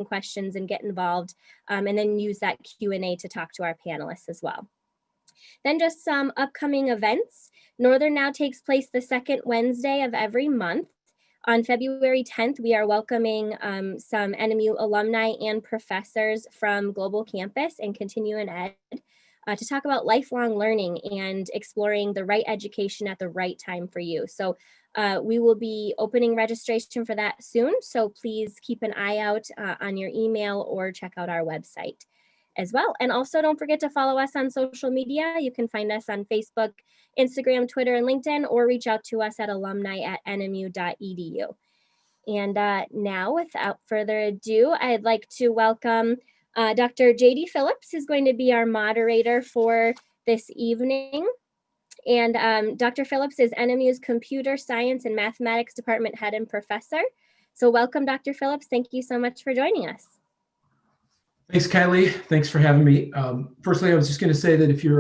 questions and get involved, and then use that Q&A to talk to our panelists as well. Then just some upcoming events. Northern now takes place the second Wednesday of every month. On February 10th, we are welcoming some NMU alumni and professors from Global Campus and Continuing Ed to talk about lifelong learning and exploring the right education at the right time for you. So we will be opening registration for that soon. So please keep an eye out on your email or check out our website as well. And also don't forget to follow us on social media. You can find us on Facebook, Instagram, Twitter, and LinkedIn, or reach out to us at alumni@nmu.edu. And now, without further ado, I'd like to welcome Dr. JD Phillips, who's going to be our moderator for this evening. And Dr. Phillips is NMU's Computer Science and Mathematics Department Head and Professor. So welcome, Dr. Phillips. Thank you so much for joining us. Thanks, Kylie. Thanks for having me. Firstly, I was just going to say that if you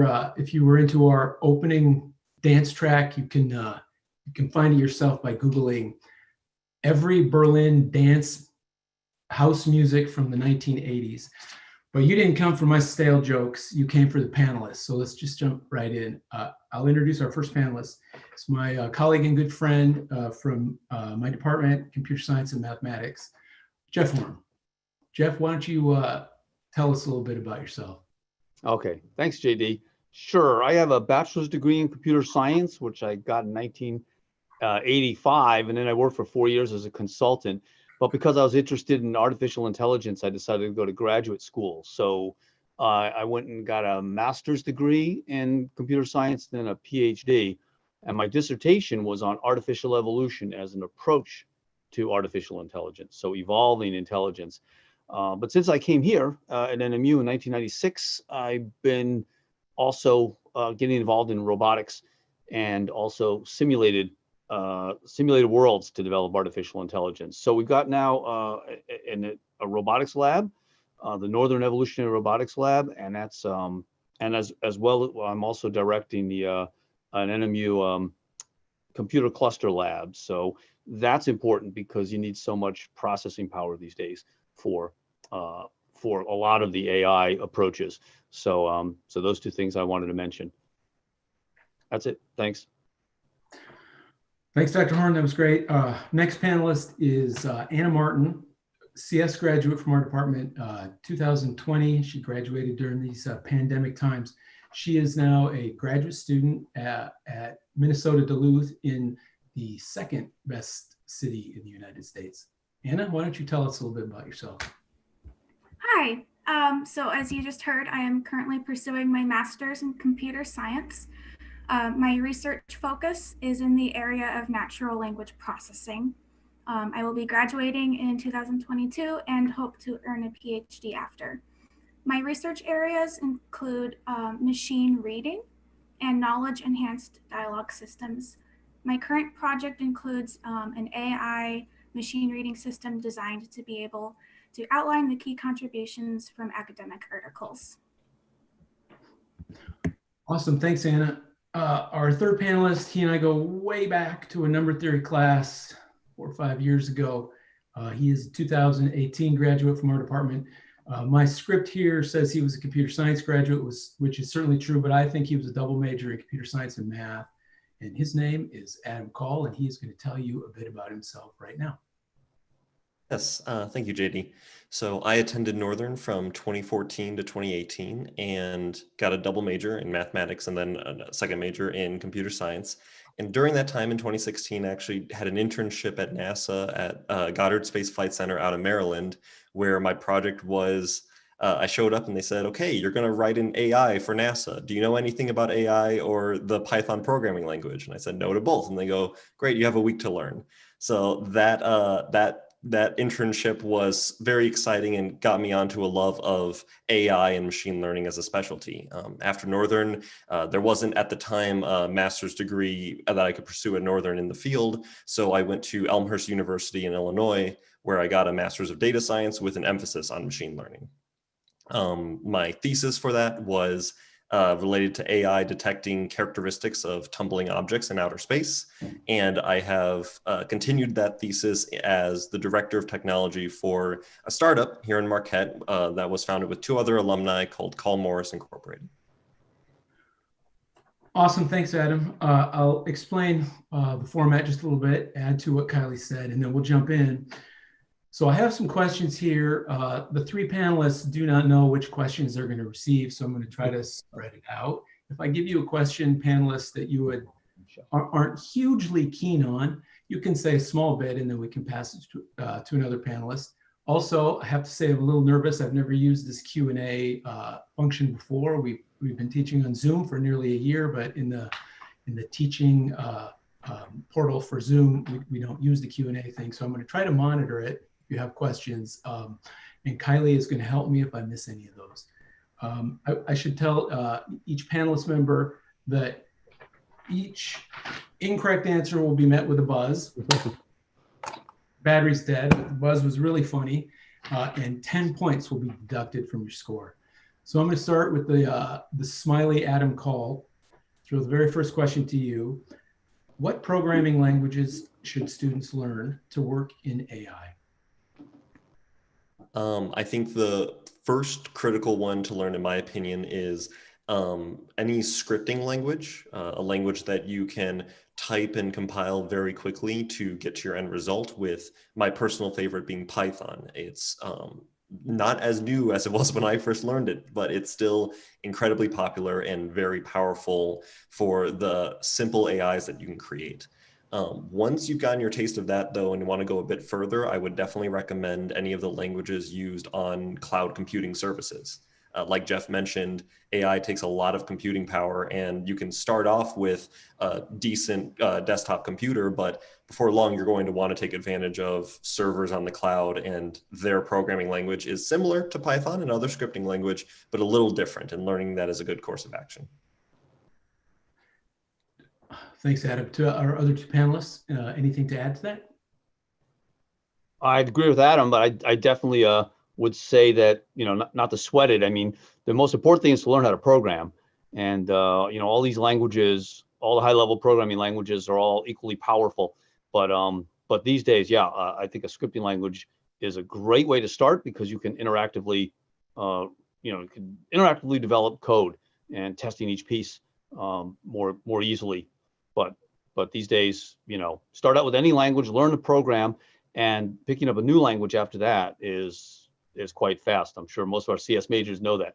were into our opening dance track, you can find it yourself by Googling every Berlin dance house music from the 1980s. But you didn't come for my stale jokes. You came for the panelists. So let's just jump right in. I'll introduce our first panelist. It's my colleague and good friend from my department, Computer Science and Mathematics, Jeff Worm. Jeff, why don't you tell us a little bit about yourself? Okay, thanks, JD. Sure, I have a bachelor's degree in computer science, which I got in 1985, and then I worked for 4 years as a consultant. But because I was interested in artificial intelligence, I decided to go to graduate school. So I went and got a master's degree in computer science, then a PhD. And my dissertation was on artificial evolution as an approach to artificial intelligence, so evolving intelligence. But since I came here at NMU in 1996, I've been also getting involved in robotics and also simulated worlds to develop artificial intelligence. So we've got now a robotics lab, the Northern Evolutionary Robotics Lab, and that's and as well, I'm also directing the an NMU computer cluster lab. So that's important because you need so much processing power these days for a lot of the AI approaches. So so those two things I wanted to mention. That's it. Thanks. Thanks, Dr. Horn. That was great. Next panelist is Anna Martin, CS graduate from our department, 2020. She graduated during these pandemic times. She is now a graduate student at Minnesota Duluth in the second best city in the United States. Anna, why don't you tell us a little bit about yourself? Hi. So as you just heard, I am currently pursuing my master's in computer science. My research focus is in the area of natural language processing. I will be graduating in 2022 and hope to earn a PhD after. My research areas include machine reading and knowledge-enhanced dialogue systems. My current project includes an AI machine reading system designed to be able to outline the key contributions from academic articles. Awesome, thanks, Anna. Our third panelist, he and I go way back to a number theory class 4 or 5 years ago. He is a 2018 graduate from our department. My script here says he was a computer science graduate, which is certainly true, but I think he was a double major in computer science and math. And his name is Adam Call, and he's going to tell you a bit about himself right now. Yes, thank you, JD. So I attended Northern from 2014 to 2018 and got a double major in mathematics and then a second major in computer science. And during that time in 2016, I actually had an internship at NASA at Goddard Space Flight Center out of Maryland, where my project was, I showed up and they said, okay, you're going to write an AI for NASA. Do you know anything about AI or the Python programming language? And I said no to both. And they go, great, you have a week to learn. So that internship was very exciting and got me onto a love of AI and machine learning as a specialty. After Northern, there wasn't at the time a master's degree that I could pursue at Northern in the field. So I went to Elmhurst University in Illinois, where I got a master's of data science with an emphasis on machine learning. My thesis for that was related to AI detecting characteristics of tumbling objects in outer space. And I have continued that thesis as the director of technology for a startup here in Marquette that was founded with 2 other alumni called Call Morris Incorporated. Awesome. Thanks, Adam. I'll explain the format just a little bit, add to what Kylie said, and then we'll jump in. So I have some questions here. The 3 panelists do not know which questions they're going to receive, so I'm going to try to spread it out. If I give you a question, panelists, that you aren't hugely keen on, you can say a small bit, and then we can pass it to another panelist. Also, I have to say I'm a little nervous. I've never used this Q&A function before. We've been teaching on Zoom for nearly a year, but in the teaching portal for Zoom, we don't use the Q&A thing. So I'm going to try to monitor it. You have questions, and Kylie is going to help me if I miss any of those. I should tell each panelist member that each incorrect answer will be met with a buzz. Battery's dead, but the buzz was really funny, and 10 points will be deducted from your score. So I'm going to start with the smiley Adam Call. Throw the very first question to you. What programming languages should students learn to work in AI? I think the first critical one to learn, in my opinion, is any scripting language, a language that you can type and compile very quickly to get to your end result, with my personal favorite being Python. It's not as new as it was when I first learned it, but it's still incredibly popular and very powerful for the simple AIs that you can create. Once you've gotten your taste of that, though, and you want to go a bit further, I would definitely recommend any of the languages used on cloud computing services. Like Jeff mentioned, AI takes a lot of computing power, and you can start off with a decent desktop computer, but before long, you're going to want to take advantage of servers on the cloud, and their programming language is similar to Python and other scripting language, but a little different, and learning that is a good course of action. Thanks, Adam. To our other 2 panelists, anything to add to that? I'd agree with Adam, but I definitely would say that, not to sweat it. I mean, the most important thing is to learn how to program. And, all these languages, all the high-level programming languages are all equally powerful. But these days, yeah, I think a scripting language is a great way to start, because you can interactively develop code and testing each piece more easily. But these days, start out with any language, learn to program, and picking up a new language after that is quite fast. I'm sure most of our CS majors know that.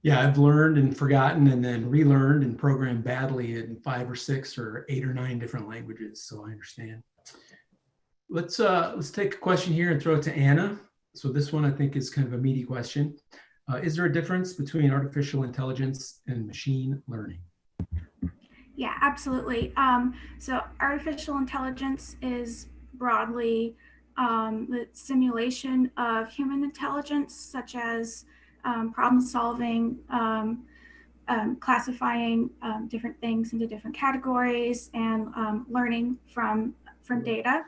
Yeah, I've learned and forgotten and then relearned and programmed badly in 5 or 6 or 8 or 9 different languages, so I understand. Let's take a question here and throw it to Anna. So this one I think is kind of a meaty question. Is there a difference between artificial intelligence and machine learning? Yeah, absolutely. So artificial intelligence is broadly the simulation of human intelligence, such as problem solving, classifying different things into different categories, and learning from data.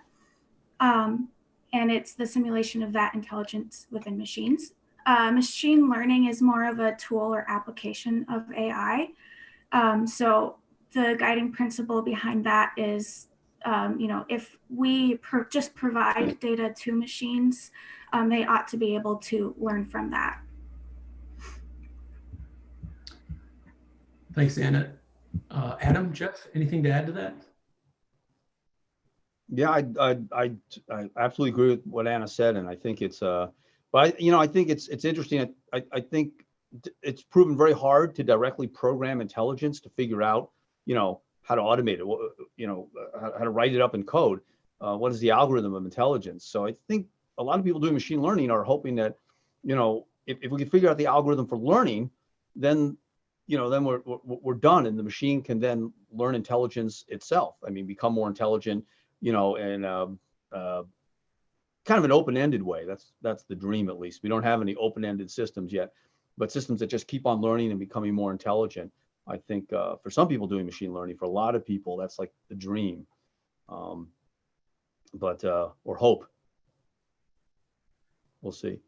And it's the simulation of that intelligence within machines. Machine learning is more of a tool or application of AI. So the guiding principle behind that is, if we just provide data to machines, they ought to be able to learn from that. Thanks, Anna. Adam, Jeff, anything to add to that? Yeah, I absolutely agree with what Anna said, and I think it's but I think it's interesting. I think it's proven very hard to directly program intelligence to figure out how to automate it, how to write it up in code. What is the algorithm of intelligence? So I think a lot of people doing machine learning are hoping that if we can figure out the algorithm for learning, then we're done, and the machine can then learn intelligence itself. I mean, become more intelligent, in kind of an open-ended way. That's the dream, at least. We don't have any open-ended systems yet, but systems that just keep on learning and becoming more intelligent. I think for some people doing machine learning, for a lot of people, that's like the dream, or hope. We'll see.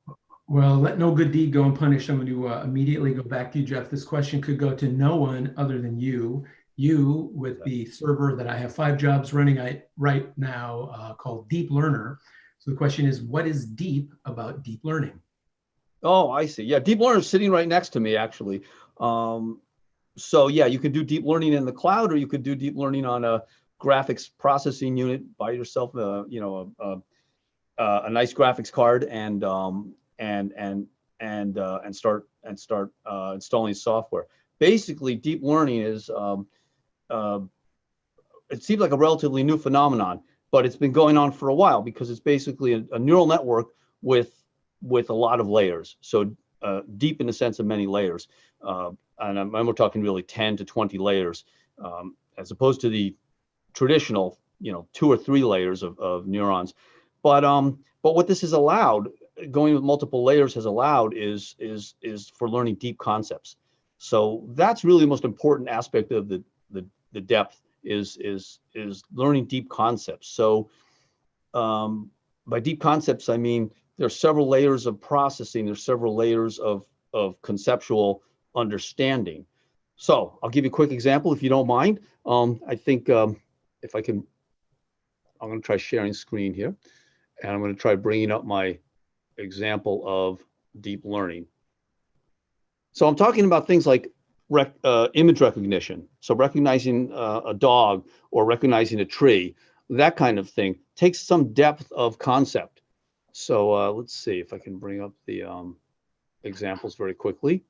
Well, let no good deed go unpunished. I'm going to immediately go back to you, Jeff. This question could go to no one other than you. You, with the server that I have 5 jobs running right now called Deep Learner. So the question is, what is deep about deep learning? Oh, I see. Yeah, deep learner is sitting right next to me, actually. So yeah, you could do deep learning in the cloud, or you could do deep learning on a graphics processing unit by yourself. You know, a nice graphics card and start installing software. Basically, deep learning is it seems like a relatively new phenomenon, but it's been going on for a while because it's basically a neural network with a lot of layers. So deep in the sense of many layers, and we're talking really 10 to 20 layers, as opposed to the traditional, 2 or 3 layers of neurons. But what this has allowed, going with multiple layers has allowed is for learning deep concepts. So that's really the most important aspect of the depth is learning deep concepts. So by deep concepts, I mean there's several layers of processing, there's several layers of conceptual understanding. So I'll give you a quick example if you don't mind. I think if I can, I'm going to try sharing screen here, and I'm going to try bringing up my example of deep learning. So I'm talking about things like image recognition. So recognizing a dog or recognizing a tree, that kind of thing takes some depth of concept. So let's see if I can bring up the examples very quickly.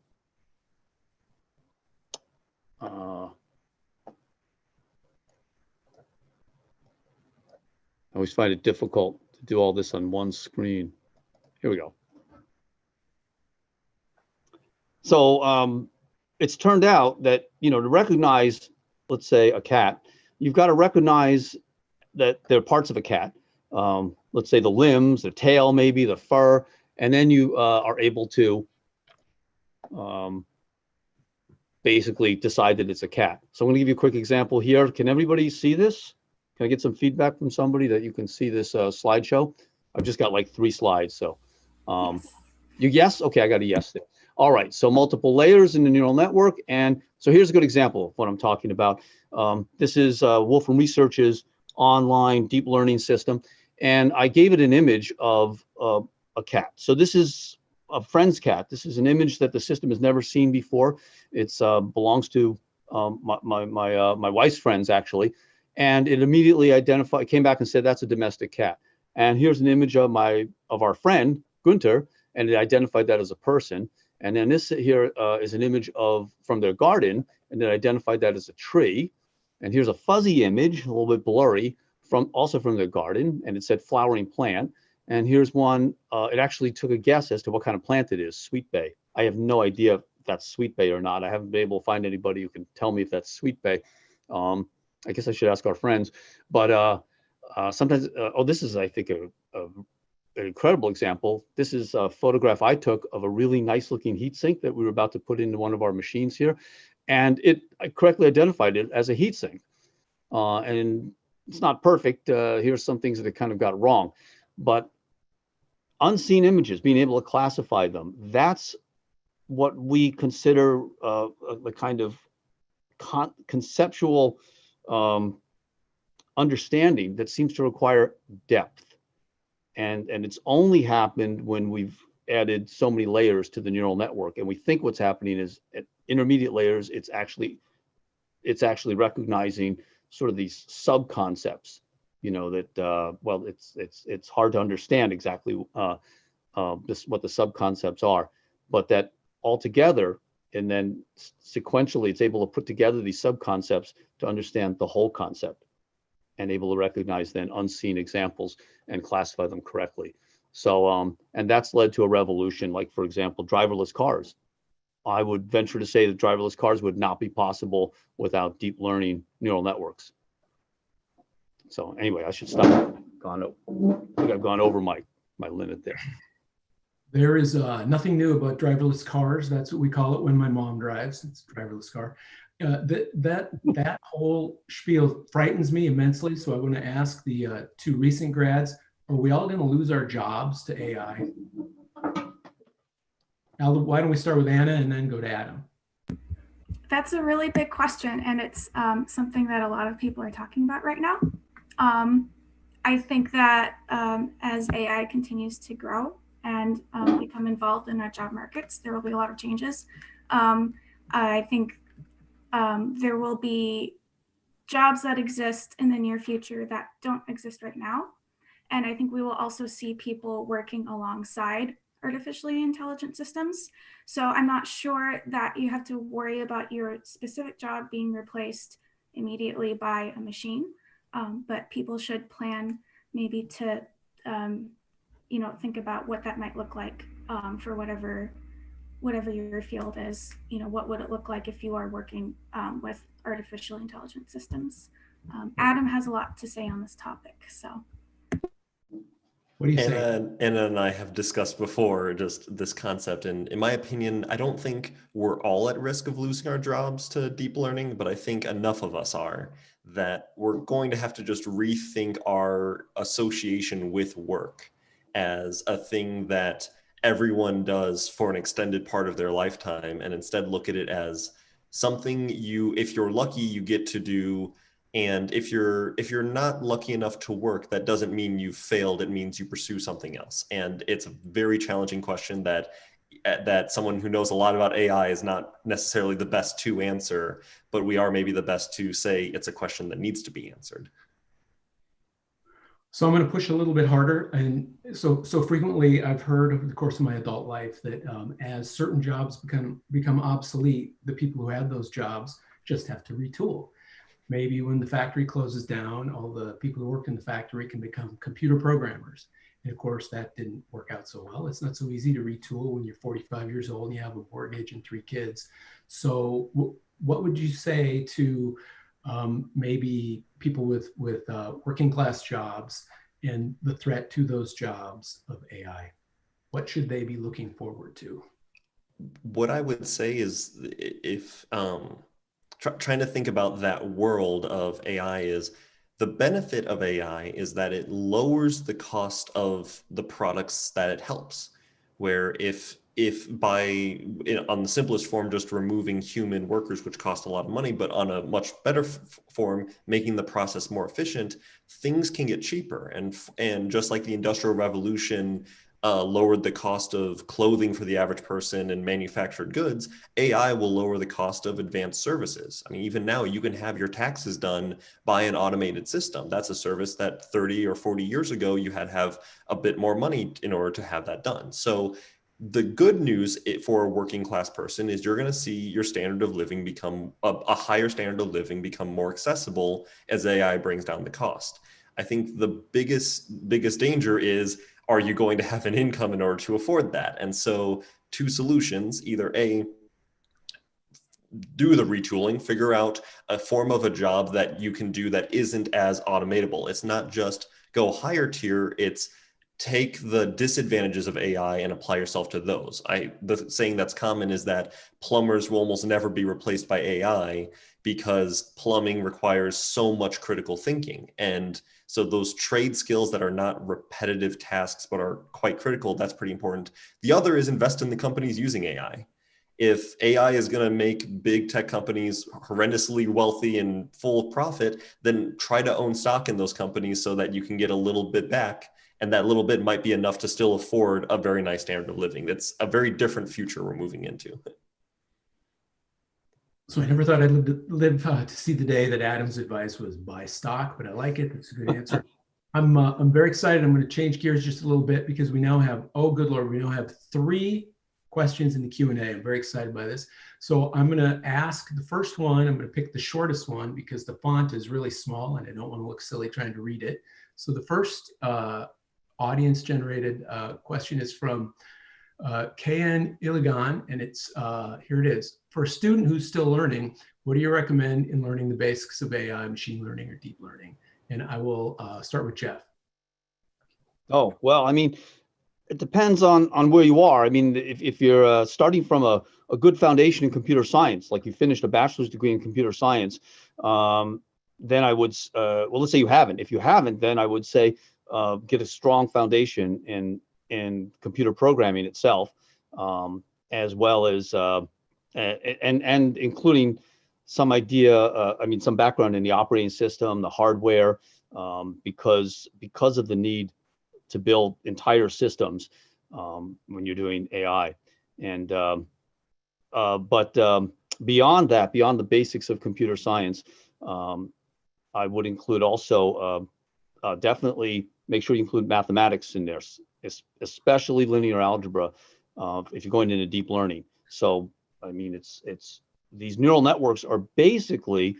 I always find it difficult to do all this on one screen. Here we go. So it's turned out that, to recognize, let's say, a cat, you've got to recognize that there are parts of a cat. Let's say the limbs, the tail, maybe the fur, and then you are able to basically decide that it's a cat. So I'm going to give you a quick example here. Can everybody see this? Can I get some feedback from somebody that you can see this slideshow? I've just got like 3 slides, so Yes. you yes? Okay, I got a yes there. All right, so multiple layers in the neural network, and so here's a good example of what I'm talking about. This is Wolfram Research's online deep learning system, and I gave it an image of a cat. So this is a friend's cat. This is an image that the system has never seen before. It's belongs to my wife's friends, actually, and it immediately identified, came back and said that's a domestic cat. And here's an image of our friend Gunter, and it identified that as a person. And then this here is an image from their garden, and it identified that as a tree. And here's a fuzzy image, a little bit blurry, also from their garden, and it said flowering plant. And here's one, it actually took a guess as to what kind of plant it is, sweet bay. I have no idea if that's sweet bay or not. I haven't been able to find anybody who can tell me if that's sweet bay. I guess I should ask our friends. But sometimes, this is, I think, an incredible example. This is a photograph I took of a really nice looking heat sink that we were about to put into one of our machines here. And I correctly identified it as a heat sink. And it's not perfect. Here's some things that it kind of got wrong. But unseen images, being able to classify them, that's what we consider the kind of conceptual understanding that seems to require depth. And it's only happened when we've added so many layers to the neural network. And we think what's happening is at intermediate layers, it's actually recognizing sort of these sub-concepts, that, well, it's hard to understand exactly what the sub-concepts are, but that altogether, and then sequentially, it's able to put together these sub-concepts to understand the whole concept and able to recognize then unseen examples and classify them correctly. So, and that's led to a revolution, like, for example, driverless cars. I would venture to say that driverless cars would not be possible without deep learning neural networks. So anyway, I should stop. I think I've gone over my limit there. There is nothing new about driverless cars. That's what we call it when my mom drives. It's a driverless car. That whole spiel frightens me immensely. So I want to ask the 2 recent grads, are we all going to lose our jobs to AI? Why don't we start with Anna and then go to Adam? That's a really big question, and it's something that a lot of people are talking about right now. I think that as AI continues to grow and become involved in our job markets, there will be a lot of changes. I think there will be jobs that exist in the near future that don't exist right now. And I think we will also see people working alongside artificially intelligent systems. So I'm not sure that you have to worry about your specific job being replaced immediately by a machine, but people should plan maybe to, think about what that might look like for whatever your field is. What would it look like if you are working with artificial intelligence systems? Adam has a lot to say on this topic, so. What do you say? Anna and I have discussed before just this concept, and in my opinion, I don't think we're all at risk of losing our jobs to deep learning, but I think enough of us are that we're going to have to just rethink our association with work as a thing that everyone does for an extended part of their lifetime, and instead look at it as something if you're lucky, you get to do. And if you're not lucky enough to work, that doesn't mean you've failed. It means you pursue something else. And it's a very challenging question that someone who knows a lot about AI is not necessarily the best to answer, but we are maybe the best to say it's a question that needs to be answered. So I'm going to push a little bit harder. And so frequently I've heard over the course of my adult life that as certain jobs become obsolete, the people who had those jobs just have to retool. Maybe when the factory closes down, all the people who work in the factory can become computer programmers. And of course, that didn't work out so well. It's not so easy to retool when you're 45 years old and you have a mortgage and 3 kids. So what would you say to maybe people with working class jobs and the threat to those jobs of AI? What should they be looking forward to? What I would say is if trying to think about that world of AI is the benefit of AI is that it lowers the cost of the products that it helps. Where if on the simplest form, just removing human workers, which cost a lot of money, but on a much better form, making the process more efficient, things can get cheaper. And just like the Industrial Revolution lowered the cost of clothing for the average person and manufactured goods, AI will lower the cost of advanced services. I mean, even now you can have your taxes done by an automated system. That's a service that 30 or 40 years ago, you had to have a bit more money in order to have that done. So the good news for a working class person is you're going to see your standard of living become a higher standard of living, become more accessible as AI brings down the cost. I think the biggest danger is, are you going to have an income in order to afford that? And so 2 solutions, either A, do the retooling, figure out a form of a job that you can do that isn't as automatable. It's not just go higher tier, it's take the disadvantages of AI and apply yourself to those. The saying that's common is that plumbers will almost never be replaced by AI because plumbing requires so much critical thinking. And so those trade skills that are not repetitive tasks, but are quite critical, that's pretty important. The other is invest in the companies using AI. If AI is going to make big tech companies horrendously wealthy and full of profit, then try to own stock in those companies so that you can get a little bit back. And that little bit might be enough to still afford a very nice standard of living. That's a very different future we're moving into. So I never thought I'd live to see the day that Adam's advice was buy stock, but I like it. That's a good answer. I'm very excited. I'm going to change gears just a little bit because we now have, oh, good Lord, we now have 3 questions in the Q&A. I'm very excited by this. So I'm going to ask the first one. I'm going to pick the shortest one because the font is really small and I don't want to look silly trying to read it. So the first audience generated question is from KN Iligan, and it's here it is. For a student who's still learning, what do you recommend in learning the basics of AI, machine learning, or deep learning? And I will start with Jeff. Oh, well, I mean, it depends on where you are. I mean, if you're starting from a good foundation in computer science, like you finished a bachelor's degree in computer science, then I would, well, let's say you haven't. If you haven't, then I would say get a strong foundation in computer programming itself. as well as and including some idea, some background in the operating system, the hardware, because of the need to build entire systems when you're doing AI. And but beyond that, beyond the basics of computer science, I would include also definitely make sure you include mathematics in there, especially linear algebra if you're going into deep learning. So I mean, it's these neural networks are basically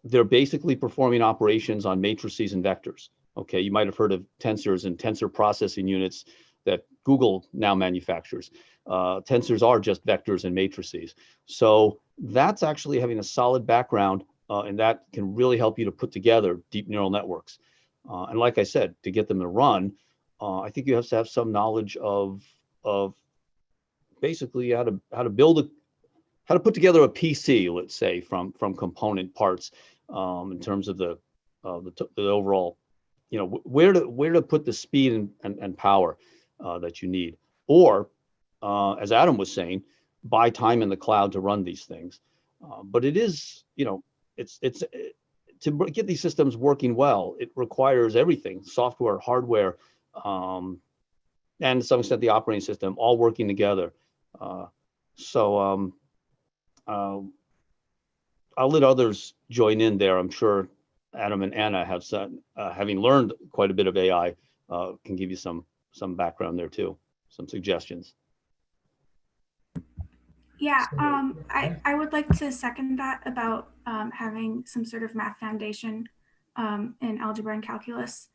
they're basically performing operations on matrices and vectors. Okay, you might have heard of tensors and tensor processing units that Google now manufactures. Tensors are just vectors and matrices. So that's actually having a solid background, and that can really help you to put together deep neural networks. And like I said, to get them to run, I think you have to have some knowledge of basically how to build how to put together a PC, let's say, from component parts, in terms of the overall, where to put the speed and power that you need, or as Adam was saying, buy time in the cloud to run these things. But it is, it's to get these systems working well, it requires everything: software, hardware, and to some extent the operating system, all working together. So I'll let others join in there. I'm sure Adam and Anna have said, having learned quite a bit of AI, can give you some background there too, some suggestions. Yeah, I would like to second that about having some sort of math foundation in algebra and calculus.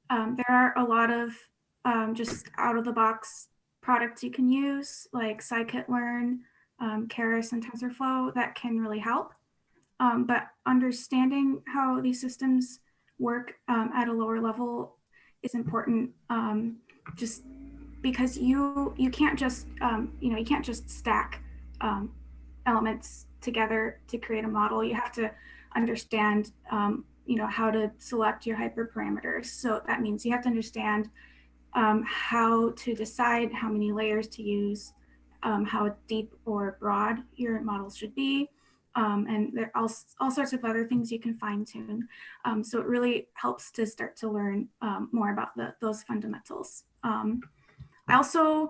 There are a lot of just out of the box products you can use, like scikit-learn, Keras, and TensorFlow, that can really help. But understanding how these systems work at a lower level is important, just because you can't just you can't just stack elements together to create a model. You have to understand how to select your hyperparameters. So that means you have to understand how to decide how many layers to use, how deep or broad your models should be, and there are all sorts of other things you can fine tune. So it really helps to start to learn more about those fundamentals. I also,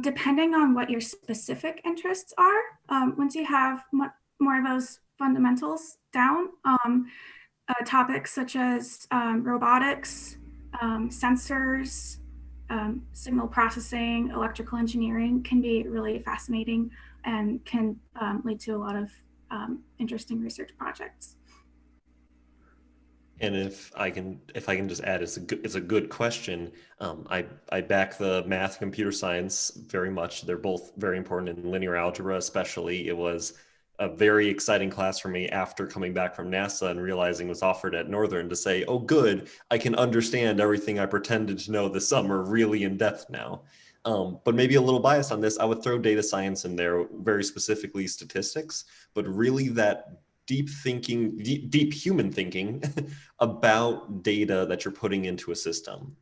depending on what your specific interests are, once you have more of those fundamentals down, topics such as robotics, sensors, signal processing, electrical engineering can be really fascinating and can lead to a lot of interesting research projects. And if I can just add, it's a good question. I back the math, computer science very much. They're both very important in linear algebra, especially. It was a very exciting class for me after coming back from NASA and realizing it was offered at Northern to say, oh, good, I can understand everything I pretended to know this summer really in depth now. But maybe a little biased on this, I would throw data science in there, very specifically statistics, but really that deep thinking, deep human thinking about data that you're putting into a system.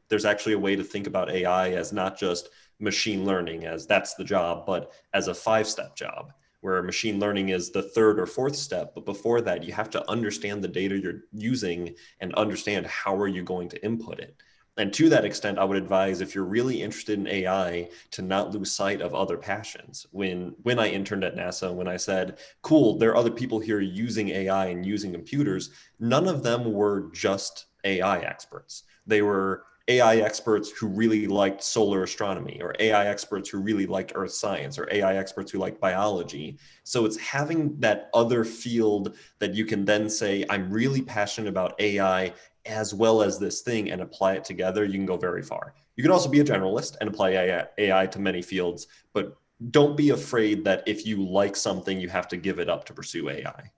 There's actually a way to think about AI as not just machine learning, as that's the job, but as a 5-step job, where machine learning is the 3rd or 4th step. But before that, you have to understand the data you're using and understand how are you going to input it. And to that extent, I would advise, if you're really interested in AI, to not lose sight of other passions. When I interned at NASA, when I said, cool, there are other people here using AI and using computers, none of them were just AI experts. They were AI experts who really liked solar astronomy, or AI experts who really liked earth science, or AI experts who liked biology. So it's having that other field that you can then say, I'm really passionate about AI as well as this thing, and apply it together. You can go very far. You can also be a generalist and apply AI to many fields, but don't be afraid that if you like something, you have to give it up to pursue AI.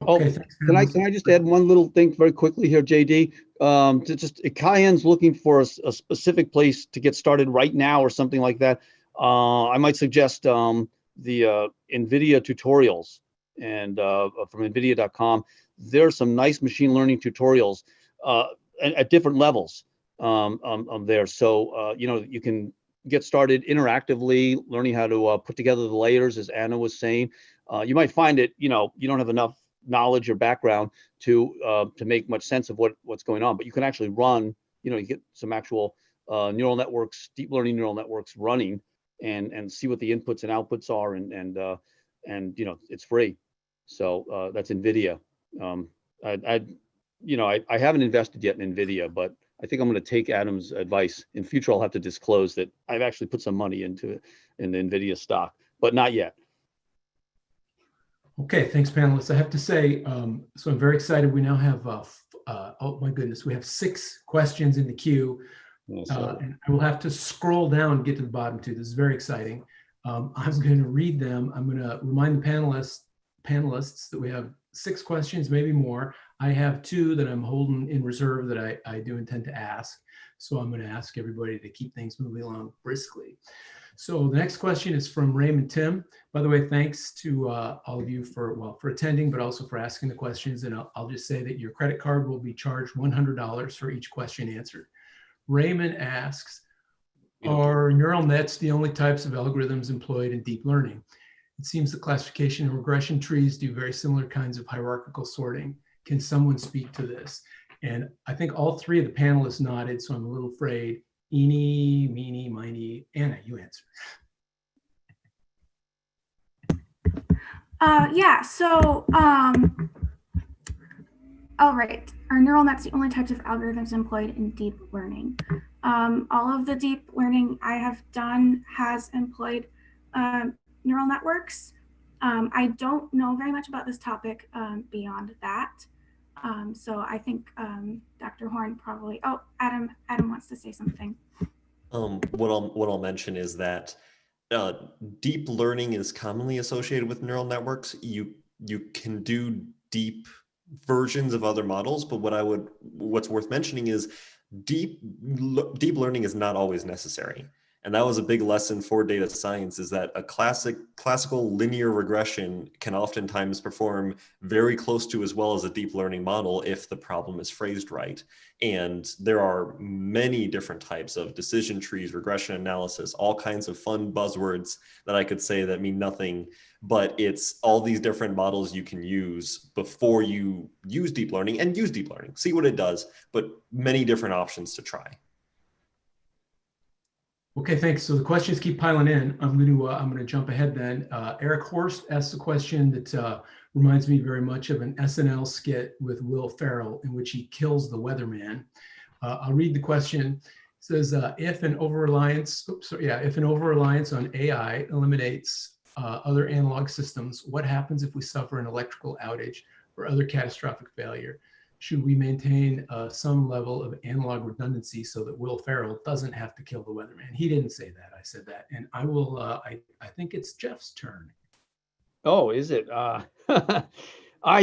Okay, can I just add one little thing very quickly here, JD? Cayenne's looking for a specific place to get started right now or something like that. I might suggest the NVIDIA tutorials, and from NVIDIA.com. There's some nice machine learning tutorials at different levels there. So you can get started interactively, learning how to put together the layers, as Anna was saying, you might find that, you don't have enough knowledge or background to make much sense of what's going on, but you can actually run, you get some actual neural networks, deep learning neural networks running, and see what the inputs and outputs are, and it's free. So that's NVIDIA. I haven't invested yet in NVIDIA, but I think I'm going to take Adam's advice. In future, I'll have to disclose that I've actually put some money into it in the NVIDIA stock, but not yet. Okay, thanks, panelists. I have to say, so I'm very excited. We now have, oh my goodness, we have 6 questions in the queue. And I will have to scroll down and get to the bottom 2. This is very exciting. I'm going to read them. I'm going to remind the panelists that we have 6 questions, maybe more. I have 2 that I'm holding in reserve that I do intend to ask. So I'm going to ask everybody to keep things moving along briskly. So the next question is from Raymond Tim. By the way, thanks to all of you for attending, but also for asking the questions. And I'll just say that your credit card will be charged $100 for each question answered. Raymond asks, are neural nets the only types of algorithms employed in deep learning? It seems the classification and regression trees do very similar kinds of hierarchical sorting. Can someone speak to this? And I think all 3 of the panelists nodded, so I'm a little afraid. Eeny, meeny, miny. Anna, you answer. Yeah, so, all right. Are neural nets the only types of algorithms employed in deep learning? All of the deep learning I have done has employed neural networks. I don't know very much about this topic beyond that. So I think Dr. Horn probably, Adam wants to say something. What I'll mention is that deep learning is commonly associated with neural networks. You can do deep versions of other models, but what's worth mentioning is deep learning is not always necessary. And that was a big lesson for data science, is that a classical linear regression can oftentimes perform very close to as well as a deep learning model if the problem is phrased right. And there are many different types of decision trees, regression analysis, all kinds of fun buzzwords that I could say that mean nothing, but it's all these different models you can use before you use deep learning, and use deep learning, see what it does, but many different options to try. Okay, thanks. So the questions keep piling in. I'm going to jump ahead then. Eric Horst asked a question that reminds me very much of an SNL skit with Will Ferrell in which he kills the weatherman. I'll read the question. It says, if an over-reliance on AI eliminates other analog systems, what happens if we suffer an electrical outage or other catastrophic failure? Should we maintain some level of analog redundancy so that Will Ferrell doesn't have to kill the weatherman? He didn't say that. I said that. And I will, I think it's Jeff's turn. Oh, is it? I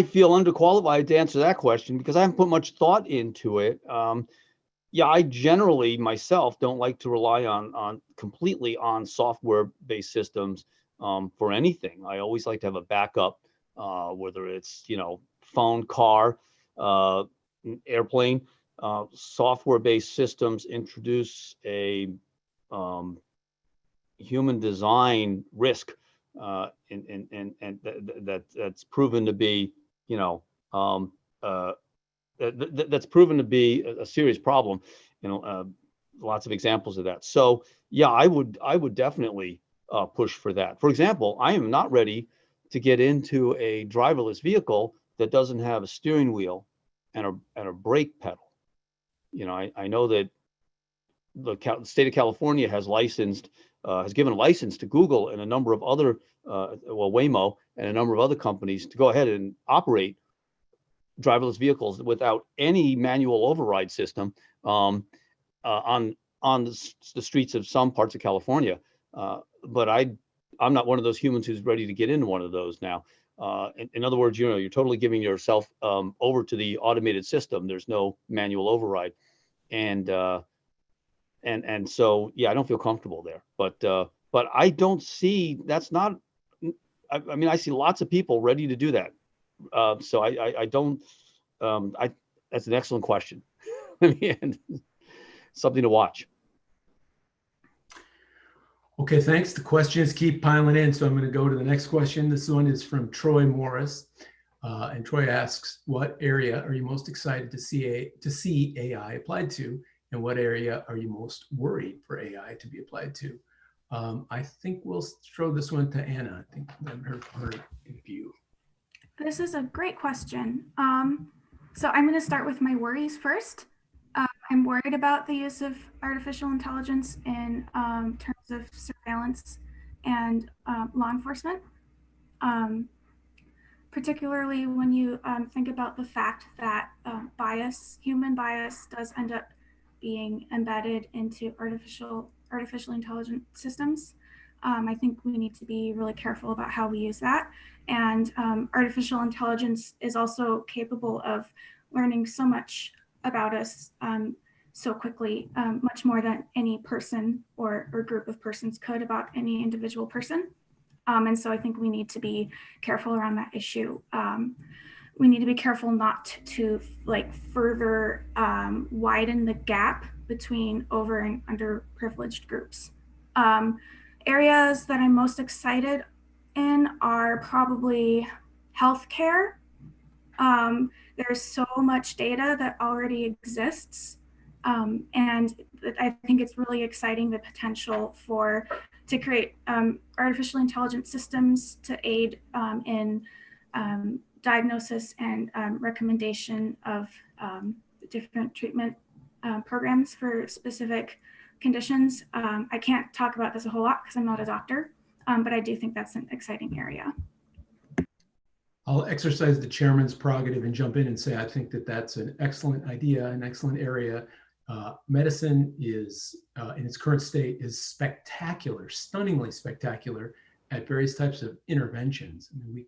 feel underqualified to answer that question because I haven't put much thought into it. Yeah, I generally myself don't like to rely completely on software-based systems for anything. I always like to have a backup, whether it's, phone, car, airplane. Software-based systems introduce a human design risk, and that's proven to be, that's proven to be a serious problem. Lots of examples of that. So yeah, I would definitely push for that. For example, I am not ready to get into a driverless vehicle that doesn't have a steering wheel and a brake pedal. I know that the state of California has given a license to Google and a number of other, Waymo and a number of other companies to go ahead and operate driverless vehicles without any manual override system on the streets of some parts of California. But I'm not one of those humans who's ready to get into one of those now. In other words, you're totally giving yourself over to the automated system. There's no manual override, and so yeah, I don't feel comfortable there. But I don't see that's not. I mean, I see lots of people ready to do that. So I don't. That's an excellent question. And something to watch. Okay, thanks. The questions keep piling in, so I'm going to go to the next question. This one is from Troy Morris. And Troy asks, what area are you most excited to see AI applied to? And what area are you most worried for AI to be applied to? I think we'll throw this one to Anna. I think her view. This is a great question. So I'm going to start with my worries first. I'm worried about the use of artificial intelligence in terms of surveillance and law enforcement, particularly when you think about the fact that human bias does end up being embedded into artificial intelligence systems. I think we need to be really careful about how we use that. And artificial intelligence is also capable of learning so much about us so quickly, much more than any person or group of persons could about any individual person. And so I think we need to be careful around that issue. We need to be careful not to further widen the gap between over and underprivileged groups. Areas that I'm most excited in are probably healthcare. There's so much data that already exists. And I think it's really exciting, the potential to create artificial intelligence systems to aid in diagnosis and recommendation of different treatment programs for specific conditions. I can't talk about this a whole lot because I'm not a doctor, but I do think that's an exciting area. I'll exercise the chairman's prerogative and jump in and say I think that that's an excellent idea, an excellent area. Medicine is, in its current state, is spectacular, stunningly spectacular at various types of interventions. I mean, we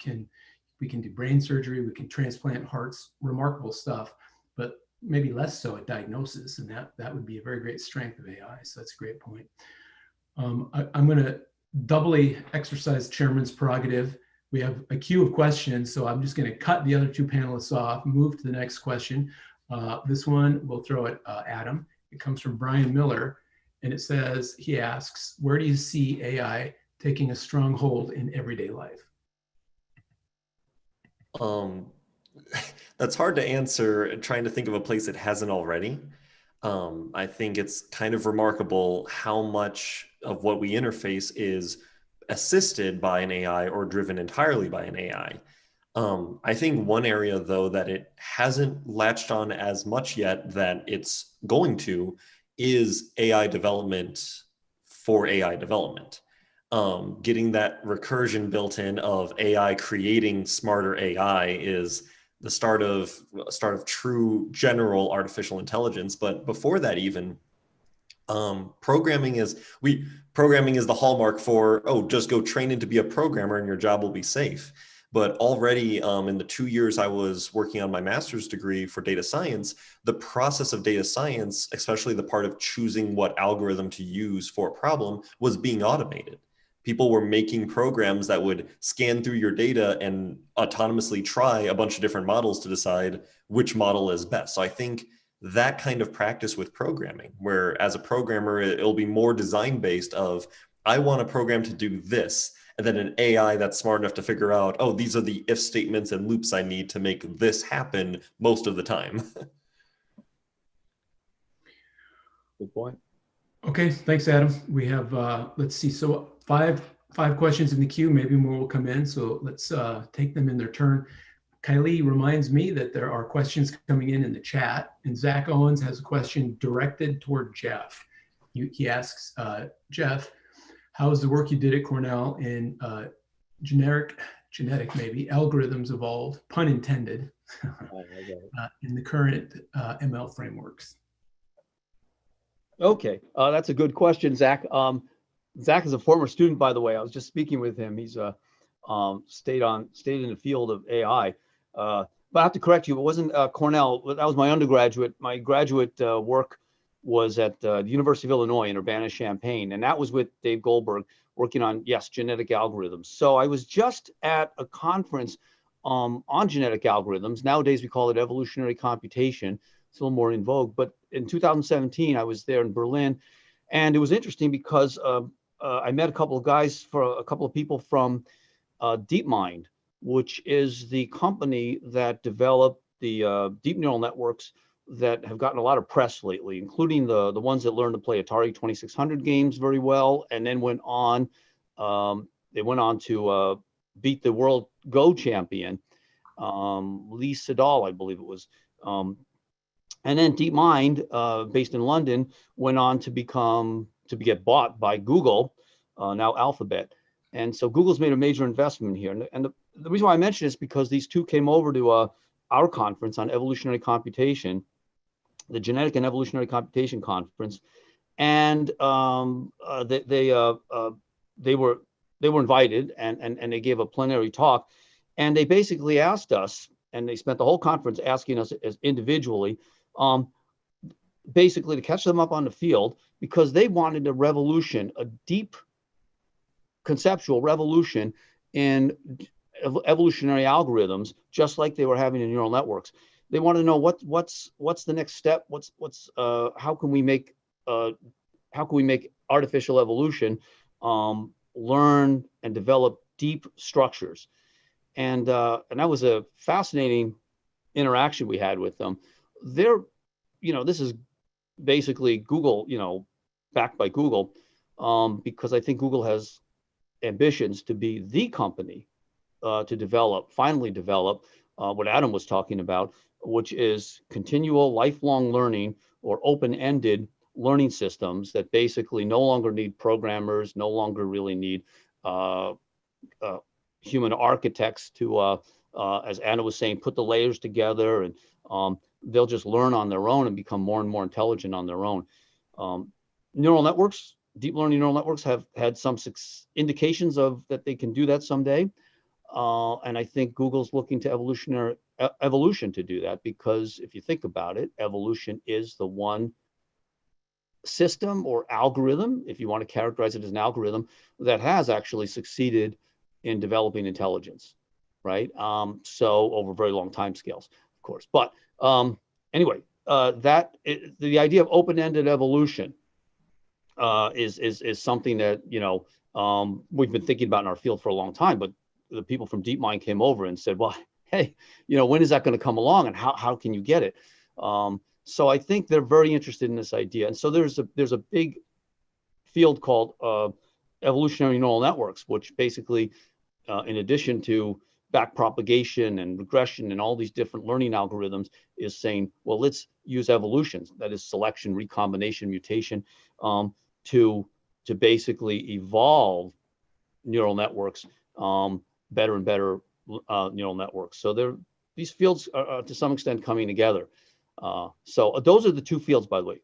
can do brain surgery, we can transplant hearts, remarkable stuff, but maybe less so at diagnosis, and that would be a very great strength of AI. So that's a great point. I'm going to doubly exercise chairman's prerogative. We have a queue of questions, so I'm just going to cut the other two panelists off, move to the next question. This one we'll throw at Adam. It comes from Brian Miller, and it says, he asks, where do you see AI taking a strong hold in everyday life? That's hard to answer, trying to think of a place it hasn't already. I think it's kind of remarkable how much of what we interface is assisted by an AI or driven entirely by an AI. I think one area, though, that it hasn't latched on as much yet that it's going to is AI development for AI development. Getting that recursion built in of AI creating smarter AI is the start of true general artificial intelligence. But before that, even programming is the hallmark for, oh, just go train to be a programmer and your job will be safe. But already in the 2 years I was working on my master's degree for data science, the process of data science, especially the part of choosing what algorithm to use for a problem, was being automated. People were making programs that would scan through your data and autonomously try a bunch of different models to decide which model is best. So I think that kind of practice with programming, where as a programmer, it'll be more design-based of, I want a program to do this, and then an AI that's smart enough to figure out, oh, these are the if statements and loops I need to make this happen most of the time. Good point. Okay, thanks, Adam. We have, let's see, so five questions in the queue, maybe more will come in, so let's take them in their turn. Kylie reminds me that there are questions coming in the chat, and Zach Owens has a question directed toward Jeff. He asks, Jeff, how is the work you did at Cornell in genetic maybe algorithms evolved, pun intended, in the current ML frameworks? Okay, that's a good question, Zach. Zach is a former student, by the way. I was just speaking with him. He's stayed in the field of AI. But I have to correct you. It wasn't Cornell. That was my undergraduate. My graduate work was at the University of Illinois in Urbana-Champaign, and that was with Dave Goldberg working on, yes, genetic algorithms. So I was just at a conference on genetic algorithms. Nowadays we call it evolutionary computation. It's a little more in vogue. But in 2017, I was there in Berlin, and it was interesting because I met a couple of guys, for a couple of people from DeepMind, which is the company that developed the deep neural networks that have gotten a lot of press lately, including the ones that learned to play Atari 2600 games very well, and then they went on to beat the world Go champion, Lee Sedol, I believe it was. And then DeepMind, based in London, went on to get bought by Google, now Alphabet. And so Google's made a major investment here. And the reason why I mention this is because these two came over to our conference on evolutionary computation, the Genetic and Evolutionary Computation Conference, and they were invited, and they gave a plenary talk, and they basically asked us, and they spent the whole conference asking us as individually, basically to catch them up on the field, because they wanted a revolution, a deep conceptual revolution in evolutionary algorithms, just like they were having in neural networks. They want to know what's the next step. How can we make artificial evolution learn and develop deep structures? And that was a fascinating interaction we had with them. This is basically Google, backed by Google, because I think Google has ambitions to be the company to finally develop what Adam was talking about, which is continual lifelong learning, or open-ended learning systems that basically no longer need programmers, no longer really need human architects to, as Anna was saying, put the layers together, and they'll just learn on their own and become more and more intelligent on their own. Neural networks, deep learning neural networks, have had some indications of that they can do that someday. And I think Google's looking to evolution to do that, because if you think about it, evolution is the one system or algorithm, if you want to characterize it as an algorithm, that has actually succeeded in developing intelligence, right? So over very long time scales, of course. But anyway, the idea of open-ended evolution is something that we've been thinking about in our field for a long time. But the people from DeepMind came over and said, well, hey, when is that going to come along, and how can you get it? So I think they're very interested in this idea. And so there's a big field called evolutionary neural networks, which basically, in addition to backpropagation and regression and all these different learning algorithms, is saying, well, let's use evolution, that is selection, recombination, mutation, to basically evolve neural networks, better and better neural networks. So these fields are to some extent coming together. So those are the two fields, by the way,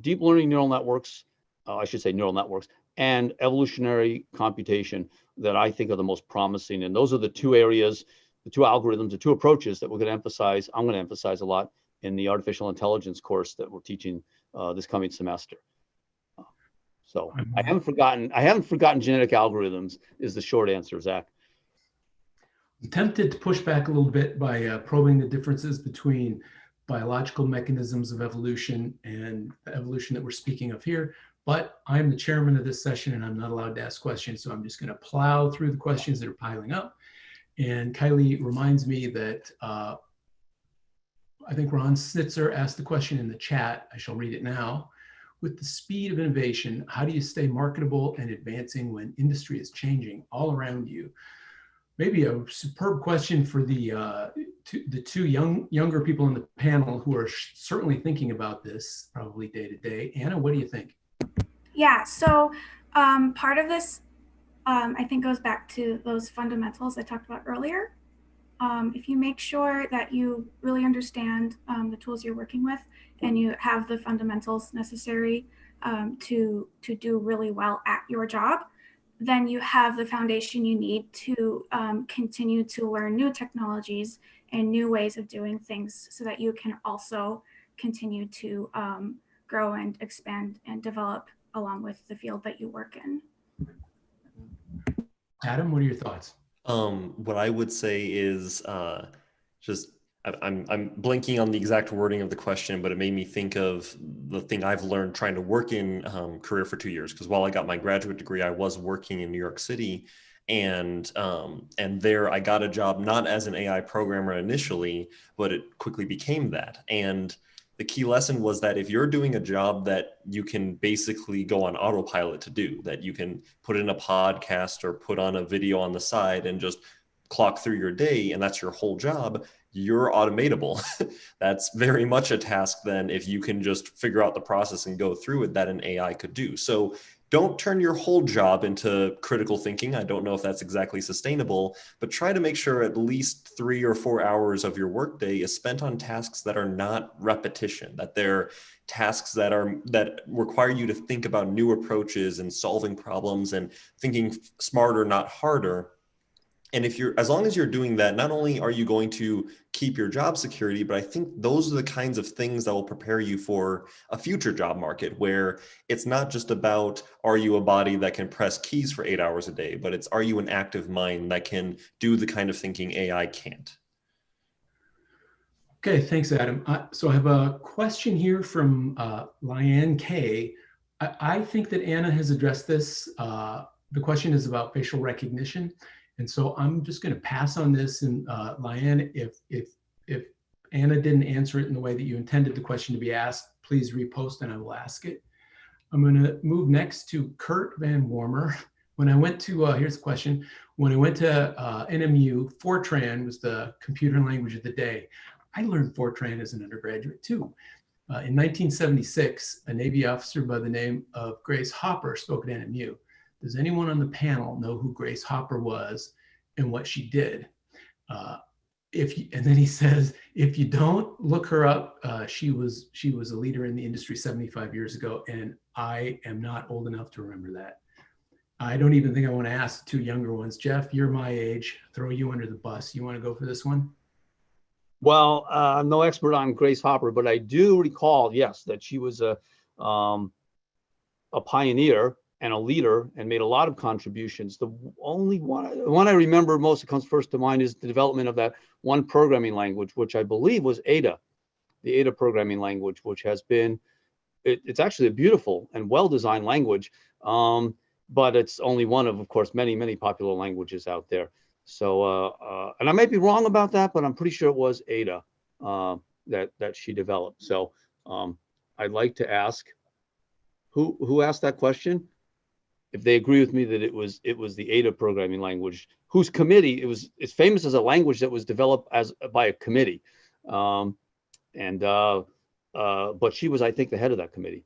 deep learning neural networks, I should say neural networks, and evolutionary computation, that I think are the most promising. And those are the two areas, the two algorithms, the two approaches that I'm going to emphasize a lot in the artificial intelligence course that we're teaching this coming semester. So I haven't forgotten genetic algorithms, is the short answer, Zach. I'm tempted to push back a little bit by probing the differences between biological mechanisms of evolution and the evolution that we're speaking of here. But I'm the chairman of this session, and I'm not allowed to ask questions. So I'm just going to plow through the questions that are piling up. And Kylie reminds me that I think Ron Snitzer asked the question in the chat. I shall read it now. With the speed of innovation, how do you stay marketable and advancing when industry is changing all around you? Maybe a superb question for the two younger people in the panel who are certainly thinking about this probably day to day. Anna, what do you think? Yeah, so part of this, I think, goes back to those fundamentals I talked about earlier. If you make sure that you really understand the tools you're working with, and you have the fundamentals necessary to do really well at your job, then you have the foundation you need to continue to learn new technologies and new ways of doing things, so that you can also continue to grow and expand and develop along with the field that you work in. Adam, what are your thoughts? What I would say is I'm blanking on the exact wording of the question, but it made me think of the thing I've learned trying to work in career for 2 years. Because while I got my graduate degree, I was working in New York City, and there I got a job not as an AI programmer initially, but it quickly became that. And the key lesson was that if you're doing a job that you can basically go on autopilot to do, that you can put in a podcast or put on a video on the side and just clock through your day, and that's your whole job, you're automatable. That's very much a task then if you can just figure out the process and go through it that an AI could do. So don't turn your whole job into critical thinking. I don't know if that's exactly sustainable, but try to make sure at least 3 or 4 hours of your workday is spent on tasks that are not repetition, that they're tasks that require you to think about new approaches and solving problems and thinking smarter, not harder. And as long as you're doing that, not only are you going to keep your job security, but I think those are the kinds of things that will prepare you for a future job market where it's not just about, are you a body that can press keys for 8 hours a day, but it's, are you an active mind that can do the kind of thinking AI can't? Okay, thanks, Adam. So I have a question here from Lyanne K. I think that Anna has addressed this. The question is about facial recognition. And so I'm just going to pass on this. And Lyanne, if Anna didn't answer it in the way that you intended the question to be asked, please repost and I will ask it. I'm going to move next to Kurt Van Warmer. When I went to, here's the question. When I went to NMU, Fortran was the computer language of the day. I learned Fortran as an undergraduate too. In 1976, a Navy officer by the name of Grace Hopper spoke at NMU. Does anyone on the panel know who Grace Hopper was and what she did? And then he says, if you don't look her up, she was a leader in the industry 75 years ago, and I am not old enough to remember that. I don't even think I want to ask the two younger ones. Jeff, you're my age. Throw you under the bus. You want to go for this one? Well, I'm no expert on Grace Hopper, but I do recall, yes, that she was a pioneer and a leader and made a lot of contributions. The one I remember most that comes first to mind is the development of that one programming language, which I believe was Ada, the Ada programming language, which has been, it's actually a beautiful and well-designed language, but it's only one of course, many, many popular languages out there. So, and I might be wrong about that, but I'm pretty sure it was Ada that she developed. So I'd like to ask, who asked that question? If they agree with me that it was the Ada programming language, whose committee it's famous as a language that was developed by a committee, but she was, I think, the head of that committee.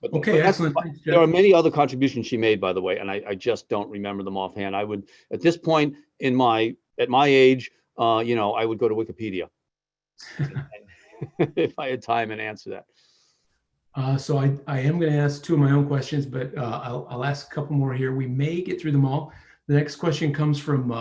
But, okay, excellent. Thanks, Jeff. There are many other contributions she made, by the way, and I just don't remember them offhand. I would, at this point at my age, I would go to Wikipedia if I had time and answer that. So I am going to ask two of my own questions, but I'll ask a couple more here. We may get through them all. The next question comes from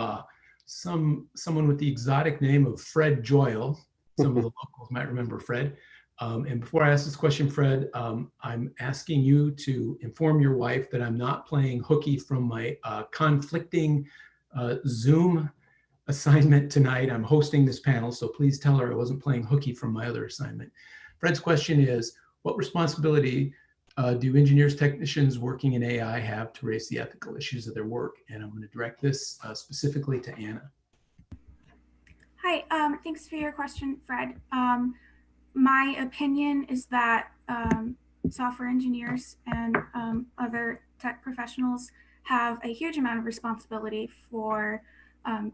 someone with the exotic name of Fred Joyle. Some of the locals might remember Fred. And before I ask this question, Fred, I'm asking you to inform your wife that I'm not playing hooky from my conflicting Zoom assignment tonight. I'm hosting this panel, so please tell her I wasn't playing hooky from my other assignment. Fred's question is, what responsibility do engineers, technicians working in AI have to raise the ethical issues of their work? And I'm going to direct this specifically to Anna. Hi, thanks for your question, Fred. My opinion is that software engineers and other tech professionals have a huge amount of responsibility for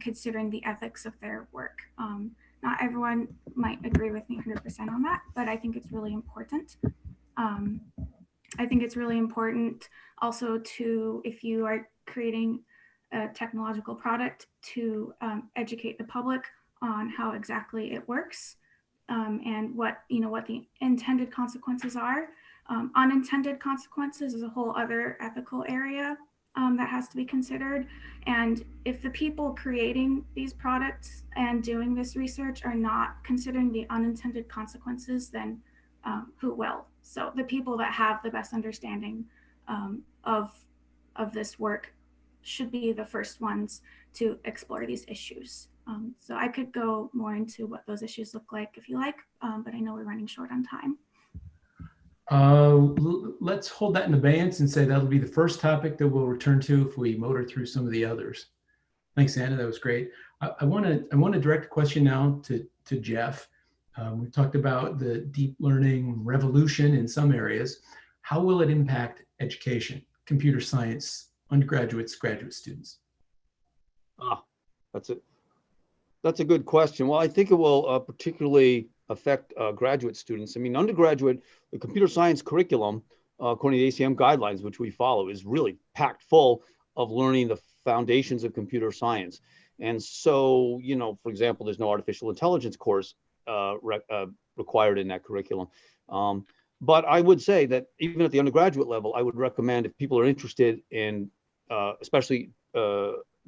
considering the ethics of their work. Not everyone might agree with me 100% on that, but I think it's really important. I think it's really important also to, if you are creating a technological product, to educate the public on how exactly it works. And what the intended consequences are. Unintended consequences is a whole other ethical area that has to be considered. And if the people creating these products and doing this research are not considering the unintended consequences, then who will? So the people that have the best understanding of this work should be the first ones to explore these issues. So I could go more into what those issues look like if you like, but I know we're running short on time. Let's hold that in abeyance and say that'll be the first topic that we'll return to if we motor through some of the others. Thanks, Anna. That was great. I want to direct a question now to Jeff. We've talked about the deep learning revolution in some areas. How will it impact education, computer science, undergraduates, graduate students? That's a good question. Well, I think it will particularly affect graduate students. I mean, undergraduate, the computer science curriculum, according to the ACM guidelines, which we follow, is really packed full of learning the foundations of computer science. And so, you know, for example, there's no artificial intelligence course required in that curriculum. But I would say that even at the undergraduate level, I would recommend if people are interested in, especially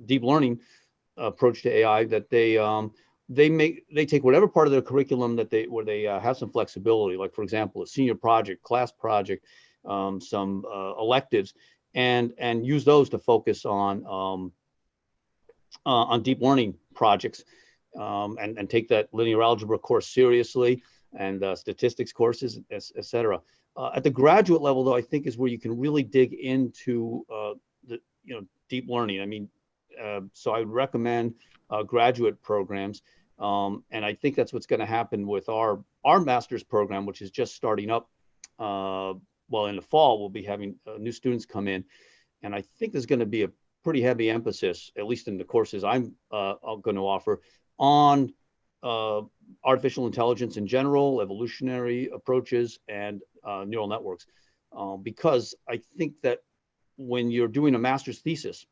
deep learning approach to AI, that they take whatever part of their curriculum where they have some flexibility, like for example, a senior project, class project, some electives, and use those to focus on deep learning projects, and take that linear algebra course seriously, and statistics courses, etc. At the graduate level, though, I think is where you can really dig into the deep learning. I mean, so I would recommend graduate programs, and I think that's what's going to happen with our master's program, which is just starting up. Well, in the fall, we'll be having new students come in, and I think there's going to be a pretty heavy emphasis, at least in the courses I'm going to offer, on artificial intelligence in general, evolutionary approaches, and neural networks, because I think that when you're doing a master's thesis,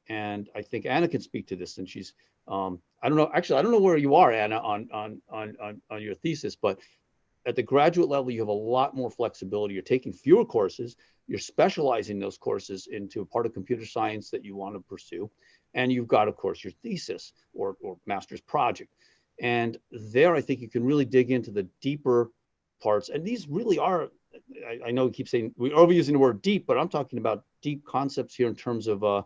and I think Anna can speak to this, and she's I don't know, actually I don't know where you are, Anna, on your thesis, but at the graduate level you have a lot more flexibility. You're taking fewer courses, you're specializing those courses into a part of computer science that you want to pursue, and you've got, of course, your thesis or master's project. And there I think you can really dig into the deeper parts, and these really are, I know we keep saying, we're overusing the word deep, but I'm talking about deep concepts here in terms of the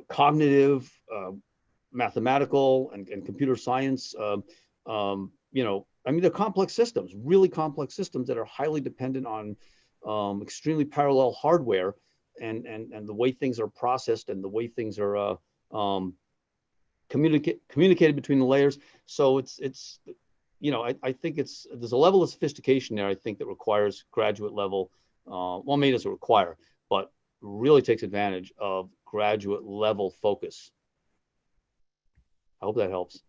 cognitive, mathematical, and computer science. I mean, they're complex systems, really complex systems that are highly dependent on extremely parallel hardware, and the way things are processed and the way things are communicated between the layers. So it's I think there's a level of sophistication there, I think, that requires graduate level, well, maybe doesn't require, but really takes advantage of graduate level focus. I hope that helps.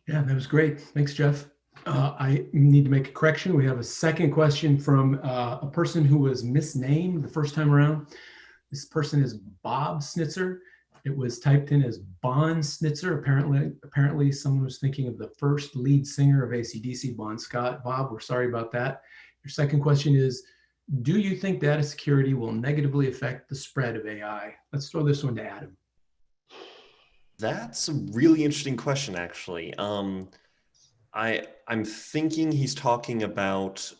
Yeah, that was great. Thanks, Jeff. I need to make a correction. We have a second question from a person who was misnamed the first time around. This person is Bob Snitzer. It was typed in as Bon Snitzer. Apparently someone was thinking of the first lead singer of AC/DC, Bon Scott. Bob, we're sorry about that. Your second question is, do you think data security will negatively affect the spread of AI? Let's throw this one to Adam. That's a really interesting question, actually. I'm thinking he's talking about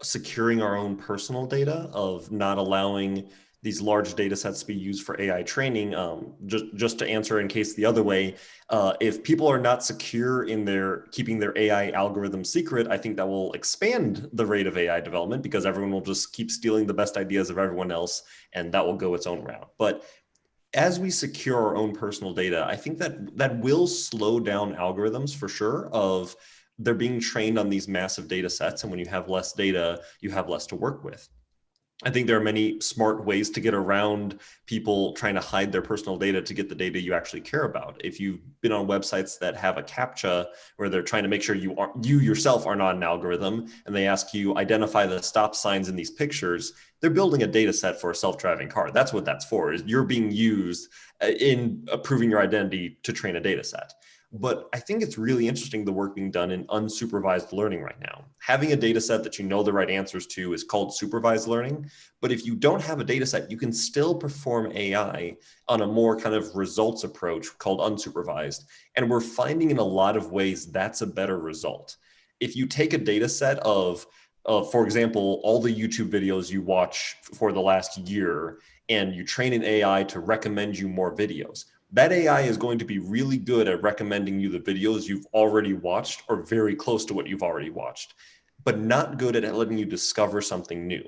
securing our own personal data, of not allowing these large data sets to be used for AI training. Just to answer in case the other way, if people are not secure in keeping their AI algorithm secret, I think that will expand the rate of AI development, because everyone will just keep stealing the best ideas of everyone else, and that will go its own route. But as we secure our own personal data, I think that will slow down algorithms for sure, of they're being trained on these massive data sets. And when you have less data, you have less to work with. I think there are many smart ways to get around people trying to hide their personal data to get the data you actually care about. If you've been on websites that have a CAPTCHA where they're trying to make sure you yourself are not an algorithm, and they ask you identify the stop signs in these pictures, they're building a data set for a self-driving car. That's what that's for, is you're being used in proving your identity to train a data set. But I think it's really interesting, the work being done in unsupervised learning right now. Having a data set that you know the right answers to is called supervised learning. But if you don't have a data set, you can still perform AI on a more kind of results approach called unsupervised. And we're finding in a lot of ways that's a better result. If you take a data set of, for example, all the YouTube videos you watch for the last year, and you train an AI to recommend you more videos. That AI is going to be really good at recommending you the videos you've already watched or very close to what you've already watched, but not good at letting you discover something new.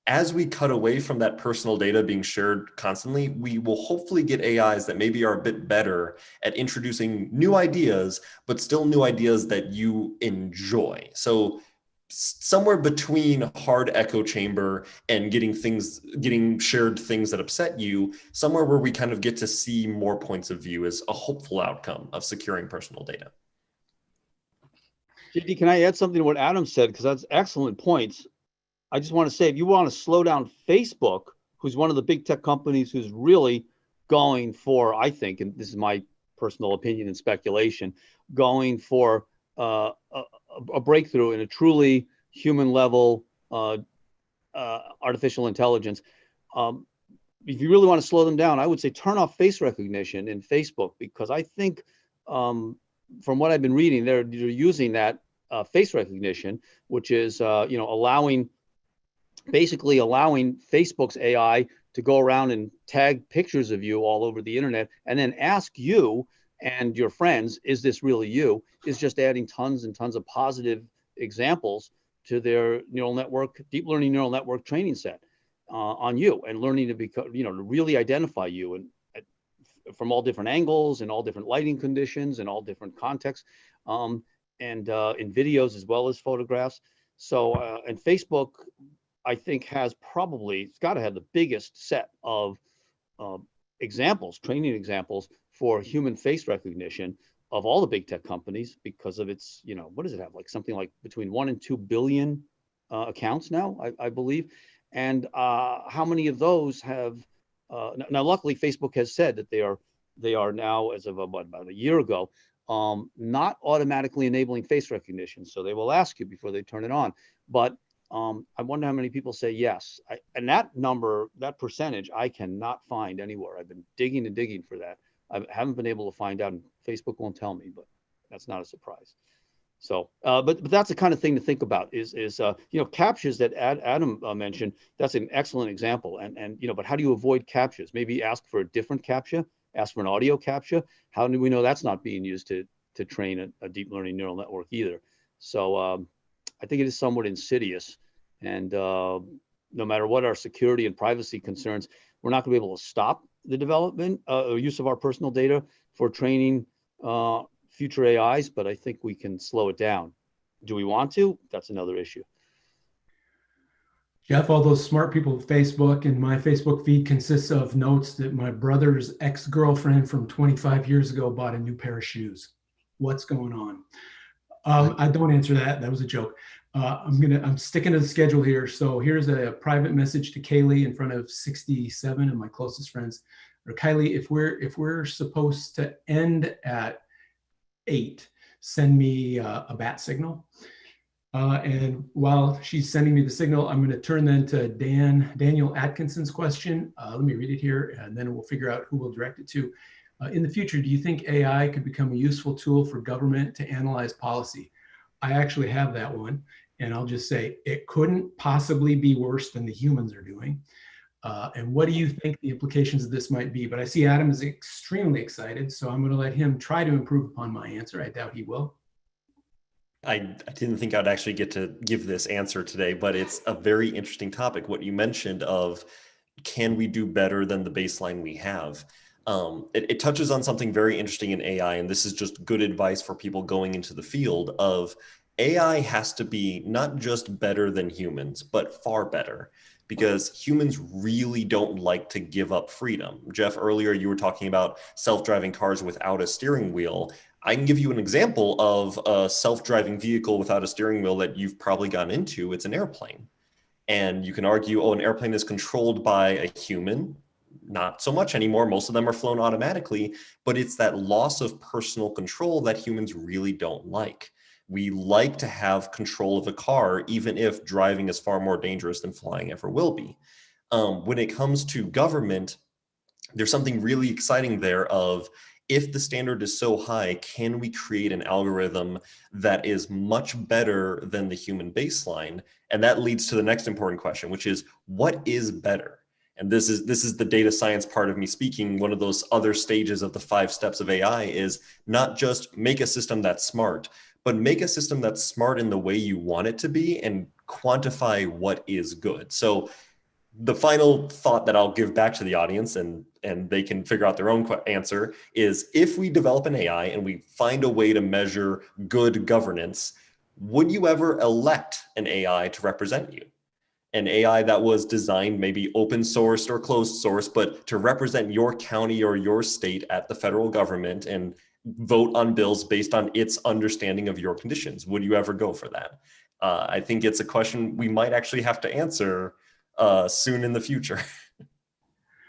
As we cut away from that personal data being shared constantly, we will hopefully get AIs that maybe are a bit better at introducing new ideas, but still new ideas that you enjoy. So somewhere between hard echo chamber and getting shared things that upset you, somewhere where we kind of get to see more points of view is a hopeful outcome of securing personal data. JD, can I add something to what Adam said? Because that's excellent points. I just want to say, if you want to slow down Facebook, who's one of the big tech companies who's really going for, I think, and this is my personal opinion and speculation, going for a breakthrough in a truly human level artificial intelligence. If you really want to slow them down, I would say turn off face recognition in Facebook, because I think from what I've been reading, they're using that face recognition, which is basically allowing Facebook's AI to go around and tag pictures of you all over the internet and then ask you and your friends, is this really you? Is just adding tons and tons of positive examples to their neural network, deep learning neural network training set on you, and learning to become, to really identify you and from all different angles and all different lighting conditions and all different contexts, and in videos as well as photographs. So, and Facebook, I think, has probably, it's got to have the biggest set of examples, training examples for human face recognition of all the big tech companies, because of its, what does it have? Like something like between 1 and 2 billion accounts now, I believe. And how many of those have, now luckily Facebook has said that they are now, as of about a year ago, not automatically enabling face recognition. So they will ask you before they turn it on. But I wonder how many people say yes. And that number, that percentage, I cannot find anywhere. I've been digging and digging for that. I haven't been able to find out, and Facebook won't tell me, but that's not a surprise. So, but that's the kind of thing to think about is CAPTCHAs that Adam mentioned. That's an excellent example. And but how do you avoid CAPTCHAs? Maybe ask for a different CAPTCHA, ask for an audio CAPTCHA. How do we know that's not being used to train a deep learning neural network either? So I think it is somewhat insidious. And no matter what our security and privacy concerns, we're not going to be able to stop the development or use of our personal data for training future AIs, but I think we can slow it down. Do we want to? That's another issue. Jeff, all those smart people at Facebook, and my Facebook feed consists of notes that my brother's ex-girlfriend from 25 years ago bought a new pair of shoes. What's going on? I don't answer that. That was a joke. I'm sticking to the schedule here. So here's a private message to Kaylee in front of 67 of my closest friends. Or Kylie, if we're supposed to end at 8, send me a bat signal. And while she's sending me the signal, I'm going to turn then to Daniel Atkinson's question. Let me read it here, and then we'll figure out who we'll direct it to. In the future, do you think AI could become a useful tool for government to analyze policy? I actually have that one, and I'll just say it couldn't possibly be worse than the humans are doing. And what do you think the implications of this might be? But I see Adam is extremely excited, so I'm going to let him try to improve upon my answer. I doubt he will. I didn't think I'd actually get to give this answer today, but it's a very interesting topic. What you mentioned of, can we do better than the baseline we have? It touches on something very interesting in AI, and this is just good advice for people going into the field of AI has to be not just better than humans, but far better, because humans really don't like to give up freedom. Jeff, earlier you were talking about self-driving cars without a steering wheel. I can give you an example of a self-driving vehicle without a steering wheel that you've probably gotten into. It's an airplane. And you can argue, oh, an airplane is controlled by a human. Not so much anymore. Most of them are flown automatically, but it's that loss of personal control that humans really don't like. We like to have control of a car, even if driving is far more dangerous than flying ever will be. When it comes to government, there's something really exciting there of, if the standard is so high, can we create an algorithm that is much better than the human baseline? And that leads to the next important question, which is, what is better? And this is the data science part of me speaking. One of those other stages of the 5 steps of AI is not just make a system that's smart, but make a system that's smart in the way you want it to be and quantify what is good. So the final thought that I'll give back to the audience, and they can figure out their own answer, is if we develop an AI and we find a way to measure good governance, would you ever elect an AI to represent you? An AI that was designed maybe open sourced or closed source, but to represent your county or your state at the federal government and vote on bills based on its understanding of your conditions. Would you ever go for that? I think it's a question we might actually have to answer soon in the future.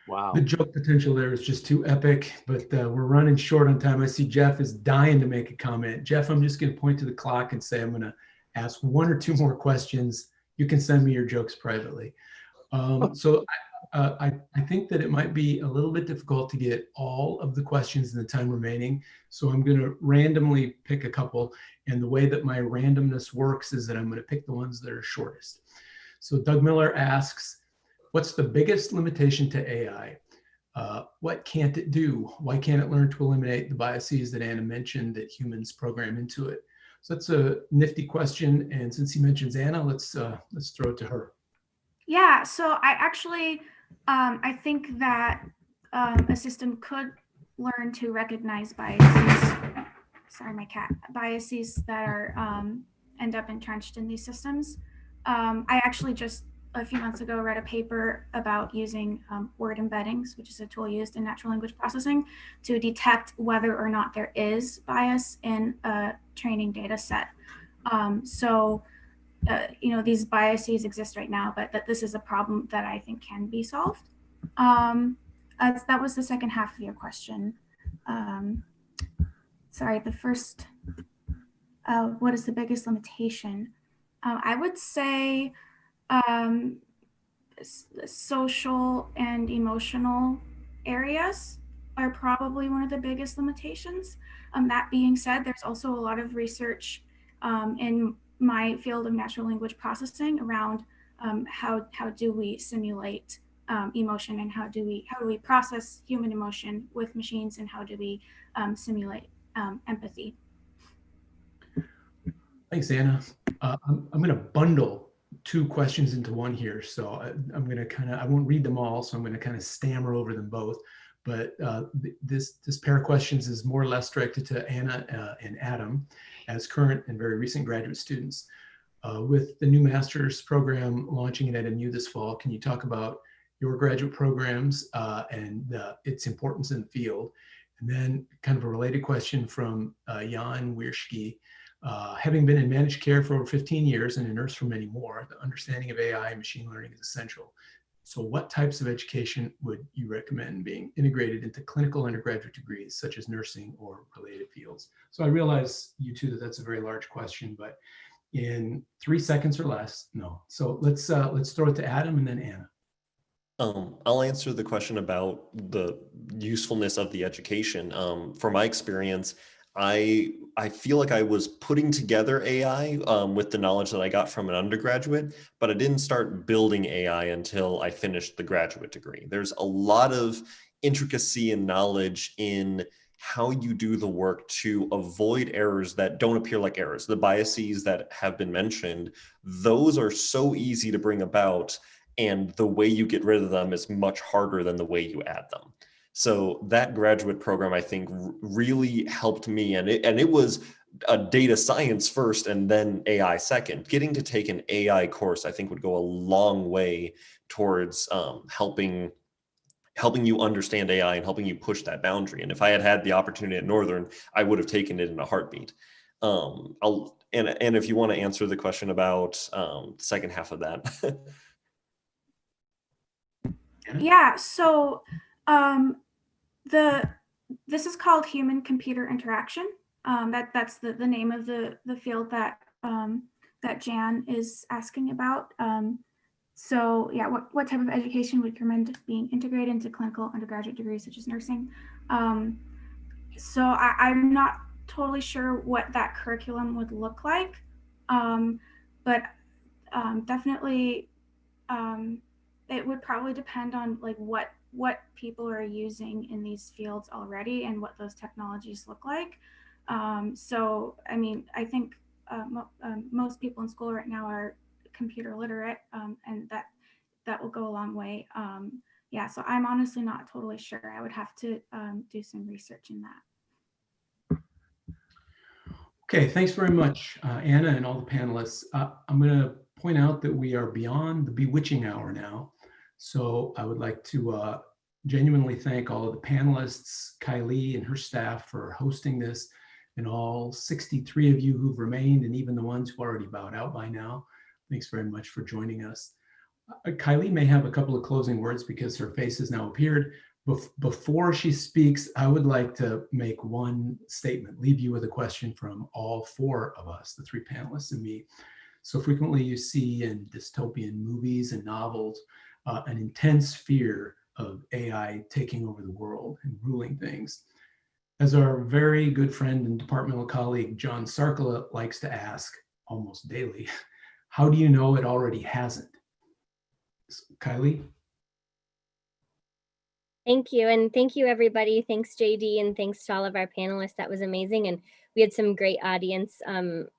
Wow. The joke potential there is just too epic, but we're running short on time. I see Jeff is dying to make a comment. Jeff, I'm just going to point to the clock and say I'm going to ask 1 or 2 more questions. You can send me your jokes privately. So I think that it might be a little bit difficult to get all of the questions in the time remaining. So I'm going to randomly pick a couple. And the way that my randomness works is that I'm going to pick the ones that are shortest. So Doug Miller asks, what's the biggest limitation to AI? What can't it do? Why can't it learn to eliminate the biases that Anna mentioned that humans program into it? So that's a nifty question. And since he mentions Anna, let's throw it to her. Yeah, so I actually, I think that a system could learn to recognize biases. Sorry, my cat. Biases that are end up entrenched in these systems. I actually just a few months ago read a paper about using word embeddings, which is a tool used in natural language processing to detect whether or not there is bias in a training data set. These biases exist right now, but that this is a problem that I think can be solved. That was the second half of your question. Sorry, the first, what is the biggest limitation? I would say social and emotional areas are probably one of the biggest limitations. That being said, there's also a lot of research in my field of natural language processing around how do we simulate emotion, and how do we process human emotion with machines, and how do we simulate empathy. Thanks, Anna. I'm going to bundle 2 questions into one here. So I'm going to I won't read them all, so I'm going to kind of stammer over them both. But this pair of questions is more or less directed to Anna and Adam as current and very recent graduate students. With the new master's program launching at NMU this fall, can you talk about your graduate programs and its importance in the field? And then kind of a related question from Jan Wierschke. Having been in managed care for over 15 years and a nurse for many more, the understanding of AI and machine learning is essential. So what types of education would you recommend being integrated into clinical undergraduate degrees, such as nursing or related fields? So I realize, you two, that that's a very large question, but in 3 seconds or less, no. So let's throw it to Adam and then Anna. I'll answer the question about the usefulness of the education. From my experience, I feel like I was putting together AI with the knowledge that I got from an undergraduate, but I didn't start building AI until I finished the graduate degree. There's a lot of intricacy and knowledge in how you do the work to avoid errors that don't appear like errors. The biases that have been mentioned, those are so easy to bring about, and the way you get rid of them is much harder than the way you add them. So that graduate program, I think, really helped me. And it was a data science first and then AI second. Getting to take an AI course, I think, would go a long way towards helping you understand AI and helping you push that boundary. And if I had had the opportunity at Northern, I would have taken it in a heartbeat. And if you want to answer the question about the second half of that. Yeah, so this is called human computer interaction. That's the name of the field that that Jan is asking about. So yeah, what type of education would you recommend being integrated into clinical undergraduate degrees such as nursing? So I'm not totally sure what that curriculum would look like, but definitely it would probably depend on like what people are using in these fields already and what those technologies look like. So, I mean, I think most people in school right now are computer literate, and that will go a long way. Yeah, so I'm honestly not totally sure. I would have to do some research in that. Okay, thanks very much, Anna and all the panelists. I'm going to point out that we are beyond the bewitching hour now. So I would like to genuinely thank all of the panelists, Kylie and her staff for hosting this, and all 63 of you who've remained, and even the ones who already bowed out by now. Thanks very much for joining us. Kylie may have a couple of closing words because her face has now appeared. Before she speaks, I would like to make one statement, leave you with a question from all four of us, the three panelists and me. So frequently you see in dystopian movies and novels an intense fear of AI taking over the world and ruling things. As our very good friend and departmental colleague, John Sarkala, likes to ask almost daily, how do you know it already hasn't? Kylie? Thank you. And thank you, everybody. Thanks, JD, and thanks to all of our panelists. That was amazing. And we had some great audience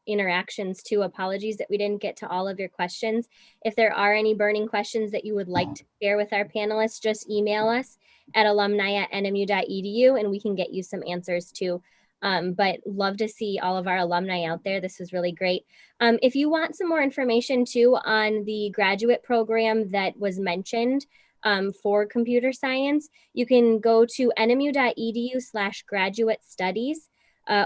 interactions too. Apologies that we didn't get to all of your questions. If there are any burning questions that you would like to share with our panelists, just email us at alumni@nmu.edu and we can get you some answers too. But love to see all of our alumni out there. This was really great. If you want some more information too on the graduate program that was mentioned, for computer science, you can go to nmu.edu/graduate studies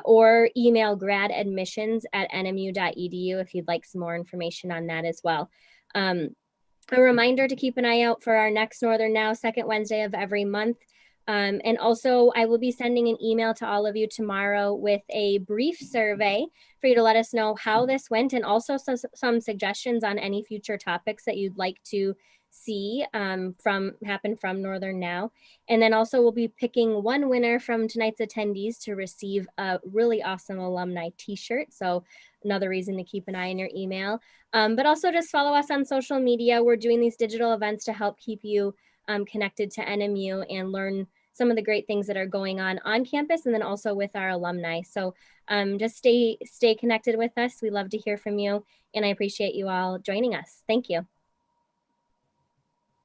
or email gradadmissions@nmu.edu if you'd like some more information on that as well. A reminder to keep an eye out for our next Northern Now, second Wednesday of every month. And also, I will be sending an email to all of you tomorrow with a brief survey for you to let us know how this went, and also some suggestions on any future topics that you'd like to see happen from Northern Now. And then also we'll be picking one winner from tonight's attendees to receive a really awesome alumni t-shirt. So another reason to keep an eye on your email. But also just follow us on social media. We're doing these digital events to help keep you connected to NMU and learn some of the great things that are going on campus and then also with our alumni. So just stay connected with us. We love to hear from you and I appreciate you all joining us. Thank you.